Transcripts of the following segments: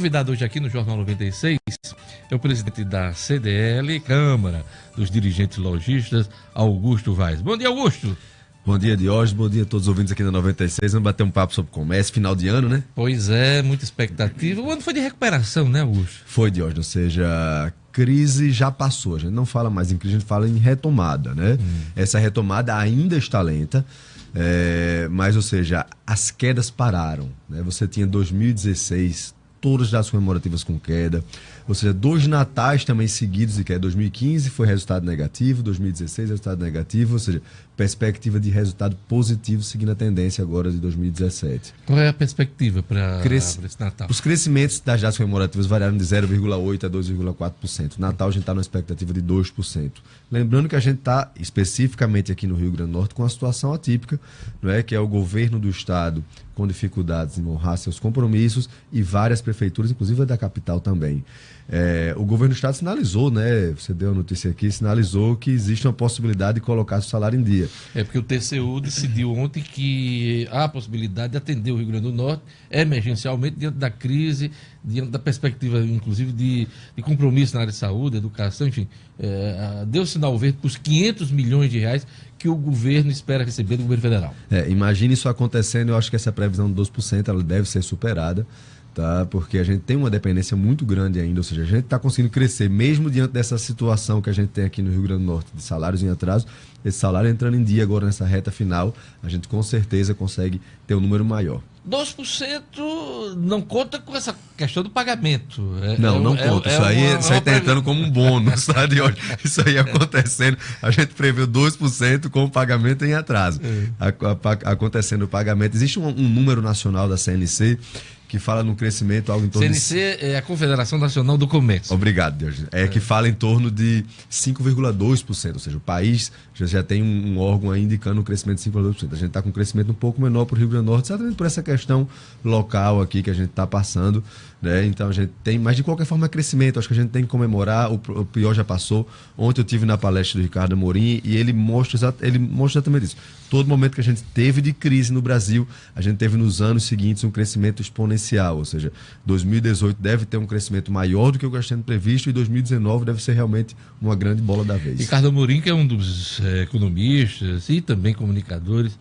convidado hoje aqui no Jornal 96 é o presidente da CDL, Câmara dos Dirigentes Lojistas, Augusto Vaz. Bom dia, Augusto. Bom dia, Diógenes. Bom dia a todos os ouvintes aqui da 96. Vamos bater um papo sobre comércio, final de ano, né? Pois é, muita expectativa. O ano foi de recuperação, né, Augusto? Foi, Diógenes, ou seja, crise já passou. A gente não fala mais em crise, a gente fala em retomada, né? Essa retomada ainda está lenta, mas, ou seja, as quedas pararam, né? Você tinha 2016, todas as datas comemorativas com queda, ou seja, 2 natais também seguidos de queda. 2015 foi resultado negativo, 2016 resultado negativo, ou seja, perspectiva de resultado positivo seguindo a tendência agora de 2017. Qual é a perspectiva para esse Natal? Os crescimentos das datas comemorativas variaram de 0,8% a 2,4%. Natal a gente está numa expectativa de 2%. Lembrando que a gente está especificamente aqui no Rio Grande do Norte com uma situação atípica, não é? Que é o governo do estado com dificuldades em honrar seus compromissos e várias prefeituras, inclusive a da capital também. O governo do estado sinalizou, né? Você deu a notícia aqui, sinalizou que existe uma possibilidade de colocar o salário em dia. É porque o TCU decidiu ontem que há a possibilidade de atender o Rio Grande do Norte emergencialmente diante da crise, diante da perspectiva, inclusive, de compromisso na área de saúde, educação, enfim. Deu sinal verde para os 500 milhões de reais que o governo espera receber do governo federal. Imagine isso acontecendo. Eu acho que essa previsão de 2% ela deve ser superada. Tá? Porque a gente tem uma dependência muito grande ainda, ou seja, a gente está conseguindo crescer, mesmo diante dessa situação que a gente tem aqui no Rio Grande do Norte, de salários em atraso. Esse salário entrando em dia agora nessa reta final, a gente com certeza consegue ter um número maior. 2% não conta com essa questão do pagamento. Não conta. Isso aí está entrando como um bônus, sabe? Isso aí acontecendo. A gente prevê 2% com o pagamento em atraso. Acontecendo o pagamento. Existe um número nacional da CNC que fala no crescimento algo em torno CNC é a Confederação Nacional do Comércio. Obrigado, Diógenes. Que fala em torno de 5,2%, ou seja, o país já tem um órgão aí indicando um crescimento de 5,2%. A gente está com um crescimento um pouco menor para o Rio Grande do Norte, exatamente por essa questão local aqui que a gente está passando, né? Então a gente tem, mas de qualquer forma é crescimento. Acho que a gente tem que comemorar. O pior já passou. Ontem eu tive na palestra do Ricardo Amorim e ele mostra exatamente isso. Todo momento que a gente teve de crise no Brasil, a gente teve nos anos seguintes um crescimento exponencial, ou seja, 2018 deve ter um crescimento maior do que o que está sendo previsto e 2019 deve ser realmente uma grande bola da vez. Ricardo Amorim, que é um dos economistas e também comunicadores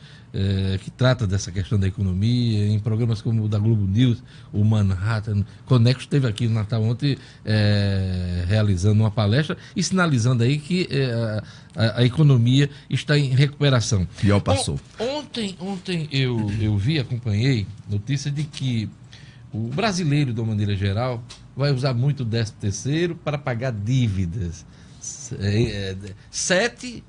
que trata dessa questão da economia em programas como o da Globo News, o Manhattan Connection, esteve aqui no Natal ontem realizando uma palestra e sinalizando aí que a economia está em recuperação. Pior passou. Ontem eu acompanhei notícia de que o brasileiro, de uma maneira geral, vai usar muito o 13º para pagar dívidas. 7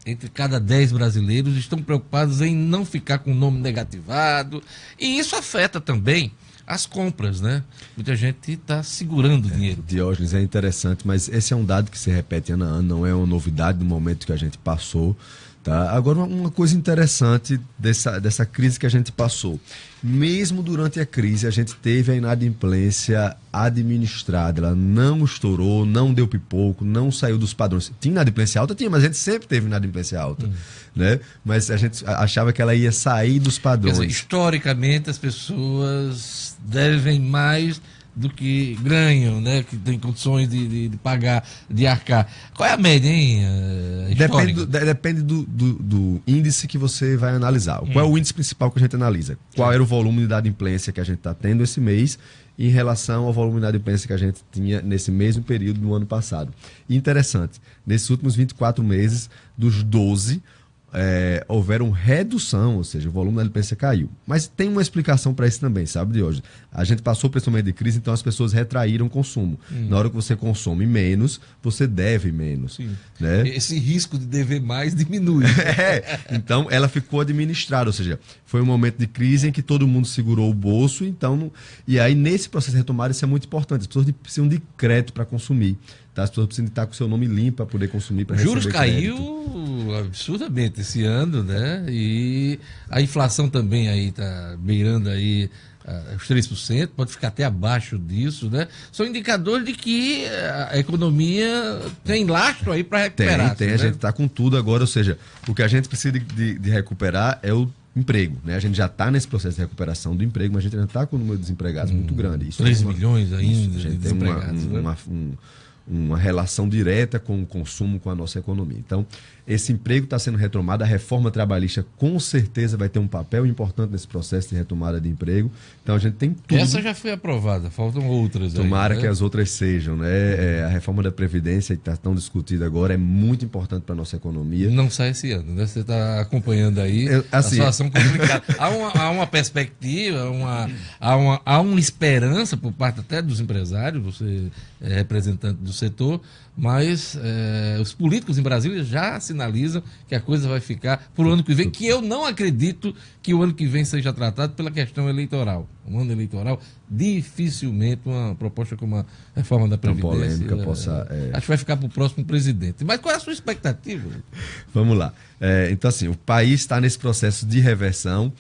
entre cada 10 brasileiros estão preocupados em não ficar com o nome negativado. E isso afeta também as compras, né? Muita gente está segurando o dinheiro. Diógenes, é interessante, mas esse é um dado que se repete ano a ano, não é uma novidade no momento que a gente passou. Tá? Agora, uma coisa interessante dessa crise que a gente passou. Mesmo durante a crise, a gente teve a inadimplência administrada. Ela não estourou, não deu pipoco, não saiu dos padrões. Tinha inadimplência alta? Tinha, mas a gente sempre teve inadimplência alta. Né? Mas a gente achava que ela ia sair dos padrões. Quer dizer, historicamente, as pessoas devem mais do que ganham, né? Que tem condições de pagar, de arcar. Qual é a média, hein? Depende do índice que você vai analisar. Qual é o índice principal que a gente analisa? Qual era o volume de inadimplência que a gente está tendo esse mês em relação ao volume de inadimplência que a gente tinha nesse mesmo período do ano passado. E interessante, nesses últimos 24 meses, dos 12, houveram redução, ou seja, o volume da inadimplência caiu. Mas tem uma explicação para isso também, sabe, de hoje. A gente passou por esse momento de crise, então as pessoas retraíram o consumo. Na hora que você consome menos, você deve menos. Né? Esse risco de dever mais diminui. Então ela ficou administrada, ou seja, foi um momento de crise em que todo mundo segurou o bolso, então, e aí nesse processo de retomada isso é muito importante. As pessoas precisam de crédito para consumir. Tá? As pessoas precisam estar com o seu nome limpo para poder consumir, para receber juros crédito. Caiu absurdamente esse ano, né? E a inflação também aí está beirando aí os 3%, pode ficar até abaixo disso, né? São indicadores de que a economia tem lastro aí para recuperar. Tem, né? A gente está com tudo agora, ou seja, o que a gente precisa de recuperar é o emprego, né? A gente já está nesse processo de recuperação do emprego, mas a gente ainda está com o número de desempregados muito grande. Isso 3 milhões ainda a gente de tem desempregados. uma relação direta com o consumo, com a nossa economia. Então, esse emprego está sendo retomado, a reforma trabalhista com certeza vai ter um papel importante nesse processo de retomada de emprego. Então, a gente tem tudo. Essa já foi aprovada, faltam outras. Tomara aí, né? que as outras sejam, né? A reforma da Previdência, que está tão discutida agora, é muito importante para a nossa economia. Não sai esse ano, né? Você está acompanhando aí assim, a situação complicada. Há uma perspectiva, há uma esperança por parte até dos empresários, você é representante do setor, mas os políticos em Brasília já sinalizam que a coisa vai ficar para o ano que vem, que eu não acredito que o ano que vem seja tratado pela questão eleitoral. Um ano eleitoral, dificilmente uma proposta como a reforma da Previdência polêmica possa... acho que vai ficar para o próximo presidente. Mas qual é a sua expectativa? Vamos lá. Então, assim, o país está nesse processo de reversão,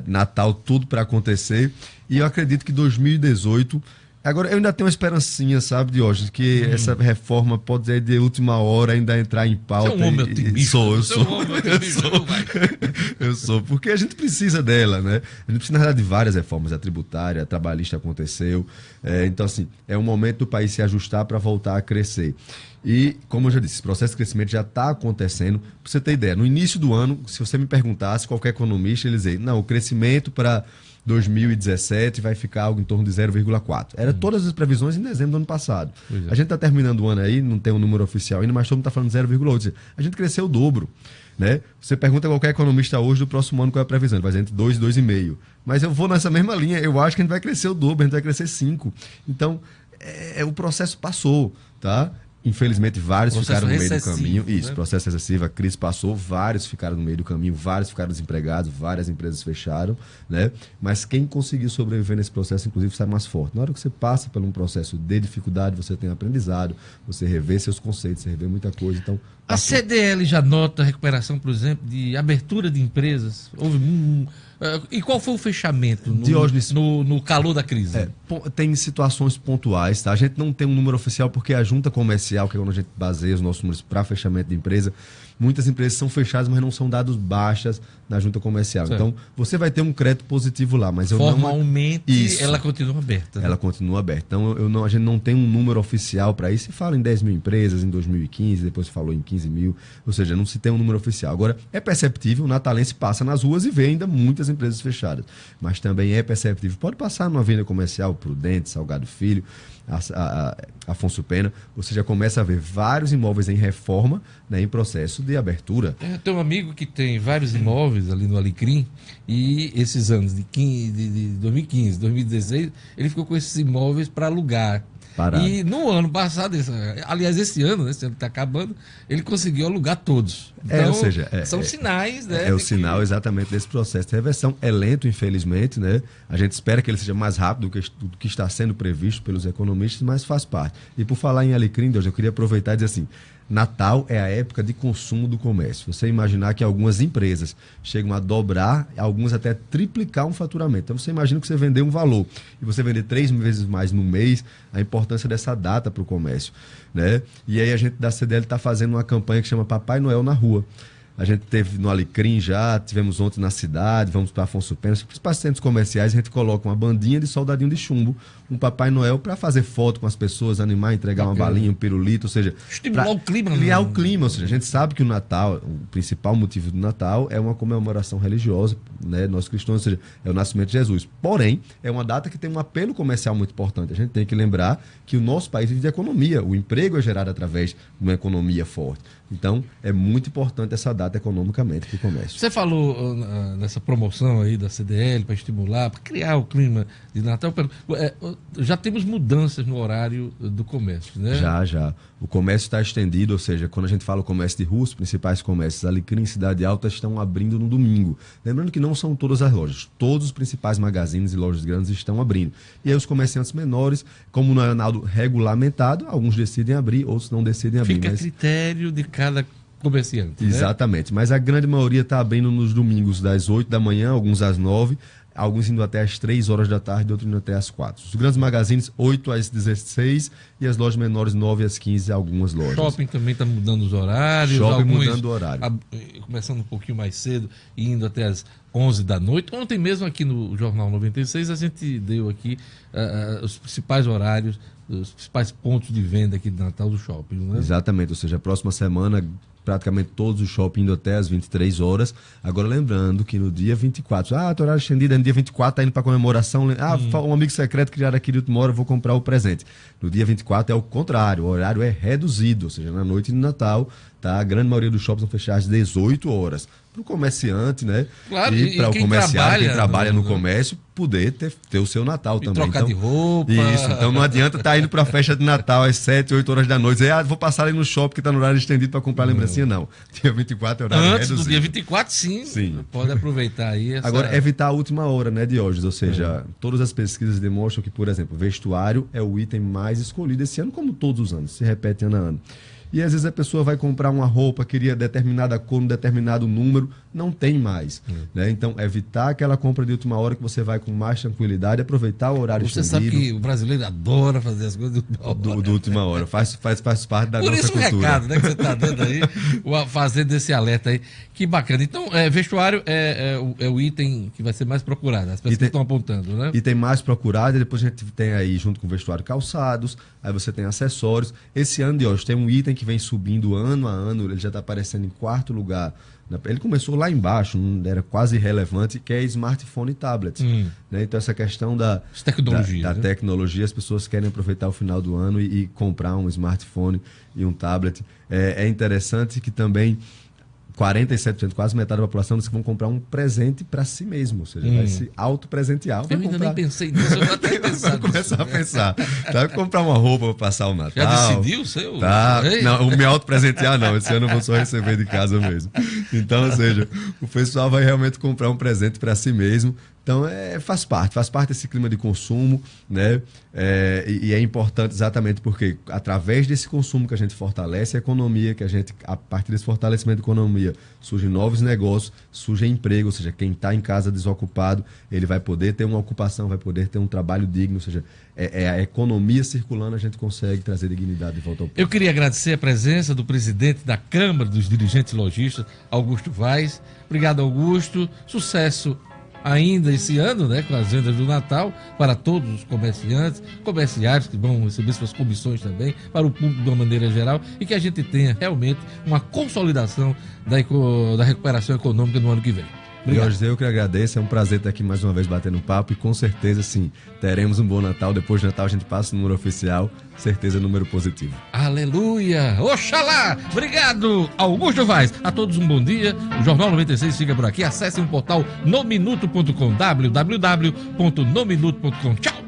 Natal, tudo para acontecer, e eu acredito que 2018... Agora, eu ainda tenho uma esperancinha, sabe, Diógenes, que essa reforma pode ser de última hora ainda entrar em pauta. Você é um homem otimista. Eu sou, porque a gente precisa dela, né? A gente precisa, na verdade, de várias reformas. A tributária, a trabalhista aconteceu. Então, assim, é um momento do país se ajustar para voltar a crescer. E, como eu já disse, esse processo de crescimento já está acontecendo. Para você ter ideia, no início do ano, se você me perguntasse, qualquer economista, ele dizia, não, o crescimento para 2017 vai ficar algo em torno de 0,4. Era todas as previsões em dezembro do ano passado. A gente está terminando o ano aí, não tem um número oficial ainda, mas todo mundo está falando 0,8. A gente cresceu o dobro. Né? Você pergunta a qualquer economista hoje do próximo ano qual é a previsão, ele vai dizer entre 2 e 2,5. Mas eu vou nessa mesma linha, eu acho que a gente vai crescer o dobro, a gente vai crescer 5. Então, o processo passou, tá? Infelizmente, vários ficaram no meio do caminho. Isso, processo recessivo, a crise passou, vários ficaram no meio do caminho, vários ficaram desempregados, várias empresas fecharam, né? Mas quem conseguiu sobreviver nesse processo, inclusive, sai mais forte. Na hora que você passa por um processo de dificuldade, você tem aprendizado, você revê seus conceitos, você revê muita coisa. Então, a CDL já nota a recuperação, por exemplo, de abertura de empresas? Houve e qual foi o fechamento no calor da crise? Tem situações pontuais, tá? A gente não tem um número oficial porque a junta comercial, que é onde a gente baseia os nossos números para fechamento de empresa, muitas empresas são fechadas, mas não são dados baixas na junta comercial. Certo. Então, você vai ter um crédito positivo lá, mas formalmente ela continua aberta. Né? Ela continua aberta. Então, a gente não tem um número oficial para isso. Se fala em 10 mil empresas em 2015, depois se falou em 15 mil, ou seja, não se tem um número oficial. Agora, é perceptível, o natalense passa nas ruas e vê ainda muitas empresas fechadas, mas também é perceptível. Pode passar numa venda comercial, Prudente, Salgado Filho, Afonso Pena, você já começa a ver vários imóveis em reforma, né, em processo de abertura. Tem um amigo que tem vários imóveis ali no Alecrim e esses anos de 2015, 2016, ele ficou com esses imóveis para alugar. Parado. E no ano passado, aliás, esse ano que está acabando, ele conseguiu alugar todos. Então, ou seja, são sinais, né? É o sinal exatamente desse processo de reversão. É lento, infelizmente, né? A gente espera que ele seja mais rápido do que está sendo previsto pelos economistas, mas faz parte. E por falar em Alecrim, Deus, eu queria aproveitar e dizer assim, Natal é a época de consumo do comércio. Você imaginar que algumas empresas chegam a dobrar, algumas até triplicar um faturamento. Então você imagina que você vender um valor e você vender 3 vezes mais no mês, a importância dessa data para o comércio, né? E aí a gente da CDL está fazendo uma campanha que chama Papai Noel na Rua. A gente teve no Alecrim já, tivemos ontem na cidade, vamos para Afonso Pena, os principais centros comerciais, a gente coloca uma bandinha de soldadinho de chumbo, um Papai Noel para fazer foto com as pessoas, animar, entregar uma balinha, um pirulito, ou seja... Estimular o clima. Criar o clima, ou seja, a gente sabe que o Natal, o principal motivo do Natal é uma comemoração religiosa, né, nós cristãos, ou seja, é o nascimento de Jesus. Porém, é uma data que tem um apelo comercial muito importante. A gente tem que lembrar que o nosso país vive de economia, o emprego é gerado através de uma economia forte. Então, é muito importante essa data economicamente para o comércio. Você falou nessa promoção aí da CDL para estimular, para criar o clima de Natal. Já temos mudanças no horário do comércio, né? Já. O comércio está estendido, ou seja, quando a gente fala o comércio de rua, os principais comércios Alecrim e Cidade Alta estão abrindo no domingo. Lembrando que não são todas as lojas, todos os principais magazines e lojas grandes estão abrindo. E aí os comerciantes menores, como não é nada regulamentado, alguns decidem abrir, outros não decidem abrir. Fica a critério de cada comerciante. Exatamente, né? Mas a grande maioria está abrindo nos domingos das 8 da manhã, alguns às 9. alguns indo até às 3 horas da tarde, outros indo até às 4. Os grandes magazines, 8 às 16 e as lojas menores, 9 às 15, algumas lojas. Shopping também está mudando os horários. Shopping mudando o horário. Começando um pouquinho mais cedo e indo até às 11 da noite. Ontem mesmo aqui no Jornal 96 a gente deu aqui os principais horários, os principais pontos de venda aqui de Natal do shopping. Né? Exatamente, ou seja, a próxima semana praticamente todos os shoppings indo até às 23 horas. Agora lembrando que no dia 24, tem horário estendido, no dia 24 está indo para comemoração, um amigo secreto criado aqui de última hora, vou comprar o presente. No dia 24 é o contrário, o horário é reduzido, ou seja, na noite de Natal, tá? A grande maioria dos shoppings vão fechar às 18 horas. Para o comerciante, né? Claro, e para o comerciário, quem trabalha no né? comércio, poder ter o seu Natal também. Trocar de roupa. Isso, então não adianta estar indo para a festa de Natal às 7, 8 horas da noite, dizer, vou passar ali no shopping que está no horário estendido para comprar lembrancinha, não. Dia 24 é horário Antes reduzido. do dia 24, sim. Pode aproveitar aí. Agora, evitar a última hora, né, Diógenes? Ou seja, todas as pesquisas demonstram que, por exemplo, vestuário é o item mais escolhido esse ano, como todos os anos, se repete ano a ano. E às vezes a pessoa vai comprar uma roupa, queria determinada cor, um determinado número, não tem mais. Né? Então, evitar aquela compra de última hora que você vai com mais tranquilidade, aproveitar o horário Você estendido. sabe que o brasileiro adora fazer as coisas do última hora. Faz parte da Por nossa isso cultura. o recado, né, que você está dando aí, fazendo esse alerta aí. Que bacana. Então, vestuário é o item que vai ser mais procurado. As pessoas estão apontando, né? E tem mais procurado, e depois a gente tem aí, junto com o vestuário, calçados, aí você tem acessórios. Esse ano de hoje tem um item que vem subindo ano a ano, ele já está aparecendo em 4º lugar. Ele começou lá embaixo, não era quase irrelevante, que é smartphone e tablet. Né? Então, essa questão da tecnologia, as pessoas querem aproveitar o final do ano e comprar um smartphone e um tablet. É interessante que também 47%, quase metade da população, diz que vão comprar um presente para si mesmo, ou seja, vai se autopresentear. Eu ainda nem pensei nisso, eu vou até pensar. Começar a pensar. Tá? Comprar uma roupa para passar o Natal. Já decidiu o seu? Tá. Não, o me autopresentear não, esse ano eu vou só receber de casa mesmo. Então, ou seja, o pessoal vai realmente comprar um presente para si mesmo. Então, faz parte desse clima de consumo, né? E é importante exatamente porque, através desse consumo que a gente fortalece a economia, a partir desse fortalecimento da economia, surgem novos negócios, surge emprego, ou seja, quem está em casa desocupado, ele vai poder ter uma ocupação, vai poder ter um trabalho digno, ou seja, a economia circulando, a gente consegue trazer dignidade de volta ao povo. Eu queria agradecer a presença do presidente da Câmara dos Dirigentes Lojistas, Augusto Vaz. Obrigado, Augusto. Sucesso ainda esse ano, né, com as vendas do Natal, para todos os comerciários que vão receber suas comissões também, para o público de uma maneira geral, e que a gente tenha realmente uma consolidação da recuperação econômica no ano que vem. Jorge, eu que agradeço, é um prazer estar aqui mais uma vez batendo um papo e com certeza, sim, teremos um bom Natal. Depois do Natal a gente passa o número oficial, certeza número positivo. Aleluia! Oxalá! Obrigado, Augusto Vaz. A todos um bom dia. O Jornal 96 fica por aqui. Acessem o portal nominuto.com, www.nominuto.com. Tchau!